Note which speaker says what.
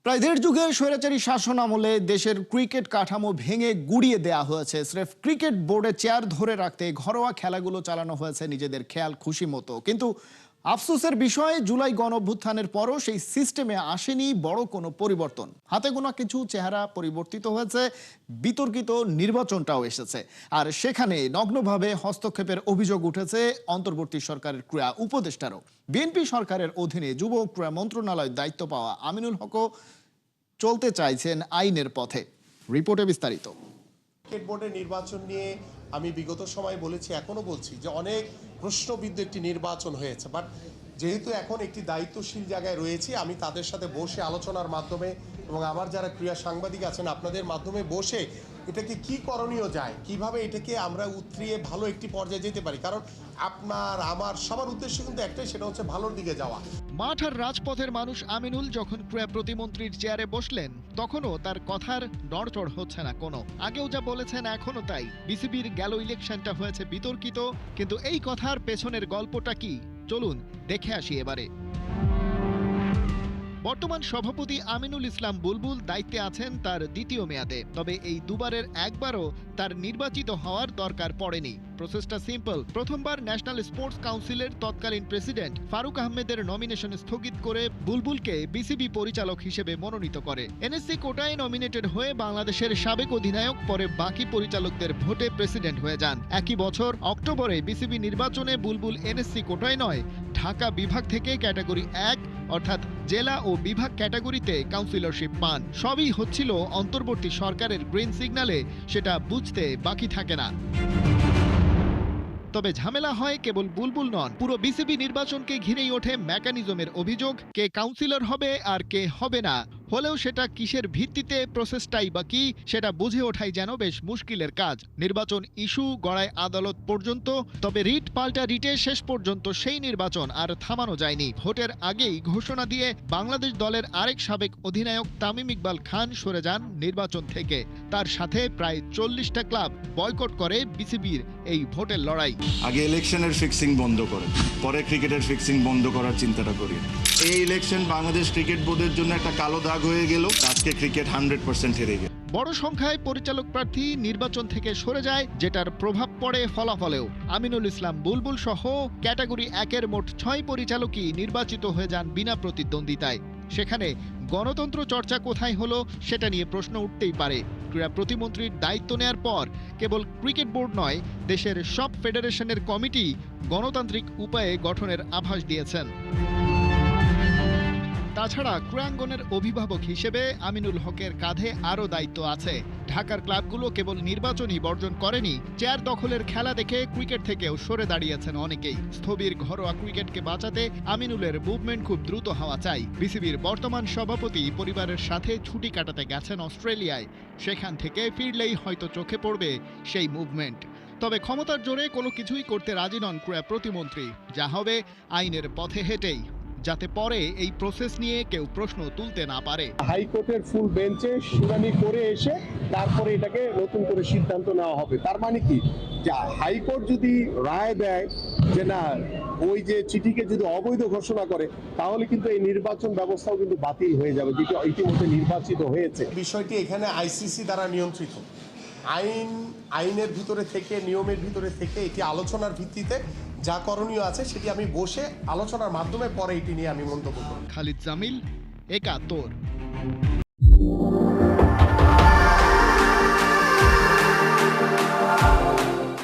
Speaker 1: প্রায় দেড় যুগের স্বৈরাচারী শাসন আমলে দেশের ক্রিকেট কাঠামো ভেঙে গুড়িয়ে দেয়া হয়েছে। স্রেফ ক্রিকেট বোর্ডে চেয়ার ধরে রাখতে ঘরোয়া খেলাগুলো চালানো হয়েছে নিজেদের খেয়াল খুশি মতো। কিন্তু আফসোসের বিষয়, জুলাই গণঅভ্যুত্থানের পরও সেই সিস্টেমে আসেনি বড় কোনো পরিবর্তন। হাতে গোনা কিছু চেহারা পরিবর্তিত হয়েছে, বিতর্কিত নির্বাচনটাও এসেছে। আর সেখানে নগ্নভাবে হস্তক্ষেপের অভিযোগ উঠেছে অন্তর্বর্তী সরকারের ক্রীড়া উপদেষ্টারও। বিএনপি সরকারের অধীনে যুব ও ক্রীড়া মন্ত্রণালয়ের দায়িত্ব পাওয়া আমিনুল হকও চলতে চাইছেন আইনের পথে। রিপোর্টে বিস্তারিত।
Speaker 2: ক্রিকেট বোর্ডের নির্বাচন নিয়ে আমি বিগত সময় বলেছি, এখনো বলছি যে অনেক প্রশ্নবিদ্ধ একটি নির্বাচন হয়েছে। বাট যেহেতু এখন একটি দায়িত্বশীল জায়গায় রয়েছি, আমি তাদের সাথে বসে আলোচনার মাধ্যমে এবং আমার যারা ক্রীড়া সাংবাদিক আছেন আপনাদের মাধ্যমে বসে এটাকে কি করণীয় যায়, কিভাবে এটাকে আমরা উতরিয়ে ভালো একটি পর্যায়ে যেতে পারি। কারণ আপনার আমার সবার উদ্দেশ্য কিন্তু একটাই, সেটা হচ্ছে ভালোর দিকে যাওয়া।
Speaker 3: মাঠ আর রাজপথের মানুষ আমিনুল যখন ক্রীড়া প্রতিমন্ত্রীর চেয়ারে বসলেন, তখনও তার কথার নড়চড় হচ্ছে না কোনো। আগেও যা বলেছেন এখনো তাই। বিসিবির গেল ইলেকশনটা হয়েছে বিতর্কিত, কিন্তু এই কথার পেছনের গল্পটা কি, চলুন দেখে আসি এবারে। বর্তমান সভাপতি আমিনুল ইসলাম বুলবুল দায়িত্বে আছেন তার দ্বিতীয় মেয়াদে। তবে এই দুবারের একবারও তার নির্বাচিত হওয়ার দরকার পড়েনি। প্রসেসটা সিম্পল। প্রথমবার ন্যাশনাল স্পোর্টস কাউন্সিলের তৎকালীন প্রেসিডেন্ট ফারুক আহমেদের নমিনেশন স্থগিত করে বুলবুলকে বিসিবি পরিচালক হিসেবে মনোনীত করে। এনএসসি কোটায় নমিনেটেড হয়ে বাংলাদেশের সাবেক অধিনায়ক পরে বাকি পরিচালকদের ভোটে প্রেসিডেন্ট হয়ে যান। একই বছর অক্টোবরে বিসিবি নির্বাচনে বুলবুল এনএসসি কোটায় নয়, ঢাকা বিভাগ থেকে ক্যাটাগরি 1 অর্থাৎ জেলা ও বিভাগ ক্যাটাগরিতে কাউন্সিলরশিপ পান। সবই হচ্ছিল অন্তর্বর্তী সরকারের গ্রিন সিগন্যালে, সেটা বুঝতে বাকি থাকে না। তবে ঝামেলা হয় কেবল বুলবুল নন, পুরো বিসিবি নির্বাচনকে ঘিরেই ওঠে মেকানিজমের অভিযোগ। কে কাউন্সিলর হবে আর কে হবে না, হলেও সেটা কিসের ভিত্তিতে, প্রসেসটাই বা কি, সেটা বুঝে ওঠাই যেন বেশ মুশকিলের কাজ। নির্বাচন ইস্যু গড়ায় আদালত পর্যন্ত, তবে রিট পাল্টা রিটে শেষ পর্যন্ত সেই নির্বাচন আর থামানো যায়নি। ভোটের আগেই ঘোষণা দিয়ে বাংলাদেশ দলের আরেক সাবেক অধিনায়ক তামিম ইকবাল খান সরে যান নির্বাচন থেকে। তার সাথে প্রায় 40টা ক্লাব বয়কট করে বিসিবির এই ভোটের লড়াই।
Speaker 4: আগে ইলেকশনের ফিক্সিং বন্ধ করে, পরে ক্রিকেটের ফিক্সিং বন্ধ করার চিন্তাটা করি। এই ইলেকশন বাংলাদেশ ক্রিকেট বোর্ডের জন্য একটা কালো দাগ হয়ে গেল। আজকে ক্রিকেট 100% হেরে গেল।
Speaker 3: বড় সংখ্যায় পরিচালক প্রার্থী নির্বাচন থেকে সরে যায়, যেটার প্রভাব পড়ে ফলাফলেও। আমিনুল ইসলাম বুলবুল সহ ক্যাটাগরি 1-এর মোট 6 পরিচালকই নির্বাচিত হয়ে যান বিনা প্রতিদ্বন্দ্বিতায়। সেখানে গণতন্ত্র চর্চা কোথায় হলো, সেটা নিয়ে প্রশ্ন উঠতেই পারে। ক্রীড়া প্রতিমন্ত্রীর দায়িত্ব নেয়ার পর কেবল ক্রিকেট বোর্ড নয়, দেশের সব ফেডারেশনের কমিটি গণতান্ত্রিক উপায়ে গঠনের আভাস দিয়েছেন। তাছাড়া ক্রীড়াঙ্গনের অভিভাবক হিসেবে আমিনুল হকের কাঁধে আরও দায়িত্ব আছে। ঢাকার ক্লাবগুলো কেবল নির্বাচনই বর্জন করেনি, চেয়ার দখলের খেলা দেখে ক্রিকেট থেকেও সরে দাঁড়িয়েছেন অনেকেই। স্থবির ঘরোয়া ক্রিকেটকে বাঁচাতে আমিনুলের মুভমেন্ট খুব দ্রুত হওয়া চাই। বিসিবির বর্তমান সভাপতি পরিবারের সাথে ছুটি কাটাতে গেছেন অস্ট্রেলিয়ায়। সেখান থেকে ফিরলেই হয়তো চোখে পড়বে সেই মুভমেন্ট। তবে ক্ষমতার জোরে কোনো কিছুই করতে রাজি নন ক্রীড়া প্রতিমন্ত্রী। যা হবে আইনের পথে হেঁটেই, যাতে পরে এই প্রসেস নিয়ে কেউ প্রশ্ন তুলতে না পারে।
Speaker 5: হাইকোর্টের ফুল বেঞ্চে শুনানি করে এসে তারপরে এটাকে নতুন করে সিদ্ধান্ত নেওয়া হবে। তার মানে কি, যে হাইকোর্ট যদি রায় দেয় যে না, ওই যে চিঠিকে যদি অবৈধ ঘোষণা করে, তাহলে কিন্তু এই নির্বাচন ব্যবস্থাও কিন্তু বাতিল হয়ে যাবে, যেটা ইতিমধ্যে নির্বাচিত হয়েছে।
Speaker 2: বিষয়টি এখানে আইসিসি দ্বারা নিয়ন্ত্রিত। আইনের ভিতরে থেকে, নিয়মের ভিতরে থেকে, এটি আলোচনার ভিত্তিতে যা করণীয় আছে সেটি আমি বসে আলোচনার মাধ্যমে পরে এটি নিয়ে আমি মন্তব্য করব।
Speaker 3: খালিদ জামিল, একাত্তর।